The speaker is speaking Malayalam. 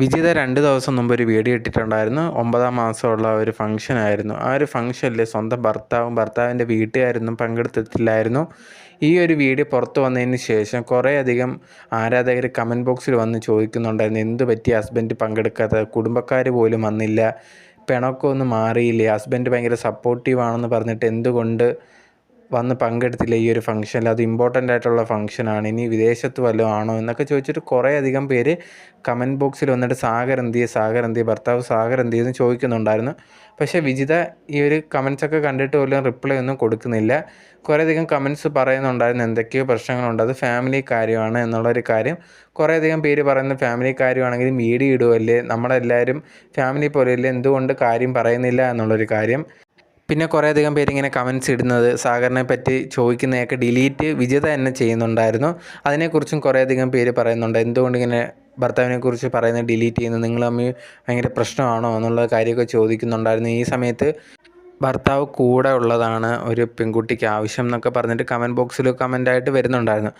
വിജിത 2 ദിവസം മുമ്പ് ഒരു വീഡിയോ ഇട്ടിട്ടുണ്ടായിരുന്നു. 9ാം മാസമുള്ള ഒരു ഫംഗ്ഷനായിരുന്നു. ആ ഒരു ഫംഗ്ഷനിൽ സ്വന്തം ഭർത്താവിൻ്റെ വീട്ടുകാരൊന്നും പങ്കെടുത്തിട്ടില്ലായിരുന്നു. ഈ ഒരു വീഡിയോ പുറത്തു വന്നതിന് ശേഷം കുറേയധികം ആരാധകർ കമൻറ്റ് ബോക്സിൽ വന്ന് ചോദിക്കുന്നുണ്ടായിരുന്നു, എന്ത് പറ്റി ഹസ്ബൻഡ് പങ്കെടുക്കാത്തത്, കുടുംബക്കാർ പോലും വന്നില്ല, പിണക്കമൊന്നും മാറിയില്ലേ, ഹസ്ബൻഡ് ഭയങ്കര സപ്പോർട്ടീവാണെന്ന് പറഞ്ഞിട്ട് എന്തുകൊണ്ട് വന്ന് പങ്കെടുത്തില്ല ഈ ഒരു ഫംഗ്ഷനിൽ, അത് ഇമ്പോർട്ടൻ്റ് ആയിട്ടുള്ള ഫംഗ്ഷനാണ്, ഇനി വിദേശത്ത് വല്ലതും ആണോ എന്നൊക്കെ ചോദിച്ചിട്ട് കുറേയധികം പേര് കമൻറ്റ് ബോക്സിൽ വന്നിട്ട് സാഗർ എന്തിയെ, ഭർത്താവ് സാഗർ എന്തിയെന്ന് ചോദിക്കുന്നുണ്ടായിരുന്നു. പക്ഷേ വിജിത ഈ ഒരു കമൻറ്റ്സൊക്കെ കണ്ടിട്ട് പോലും റിപ്ലൈ ഒന്നും കൊടുക്കുന്നില്ല. കുറേയധികം കമൻറ്റ്സ് പറയുന്നുണ്ടായിരുന്നു എന്തൊക്കെയോ പ്രശ്നങ്ങളുണ്ട്, അത് ഫാമിലി കാര്യമാണ് എന്നുള്ളൊരു കാര്യം. കുറേയധികം പേര് പറയുന്നത് ഫാമിലി കാര്യമാണെങ്കിലും വീഡിയോ ഇടുമല്ലേ, നമ്മളെല്ലാവരും ഫാമിലി പോലെയല്ലേ, എന്തുകൊണ്ട് കാര്യം പറയുന്നില്ല എന്നുള്ളൊരു കാര്യം. പിന്നെ കുറേയധികം പേരിങ്ങനെ കമൻറ്റ്സ് ഇടുന്നത് സാഗറിനെ പറ്റി ചോദിക്കുന്നതൊക്കെ ഡിലീറ്റ് വിജിത തന്നെ ചെയ്യുന്നുണ്ടായിരുന്നു. അതിനെക്കുറിച്ചും കുറേയധികം പേര് പറയുന്നുണ്ട്, എന്തുകൊണ്ടിങ്ങനെ ഭർത്താവിനെക്കുറിച്ച് പറയുന്നത് ഡിലീറ്റ് ചെയ്യുന്നത്, നിങ്ങൾ തമ്മിൽ ഭയങ്കര പ്രശ്നമാണോ എന്നുള്ള കാര്യമൊക്കെ ചോദിക്കുന്നുണ്ടായിരുന്നു. ഈ സമയത്ത് ഭർത്താവ് കൂടെ ഉള്ളതാണ് ഒരു പെൺകുട്ടിക്ക് ആവശ്യം എന്നൊക്കെ പറഞ്ഞിട്ട് കമൻറ്റ് ബോക്സിൽ കമൻ്റായിട്ട് വരുന്നുണ്ടായിരുന്നു.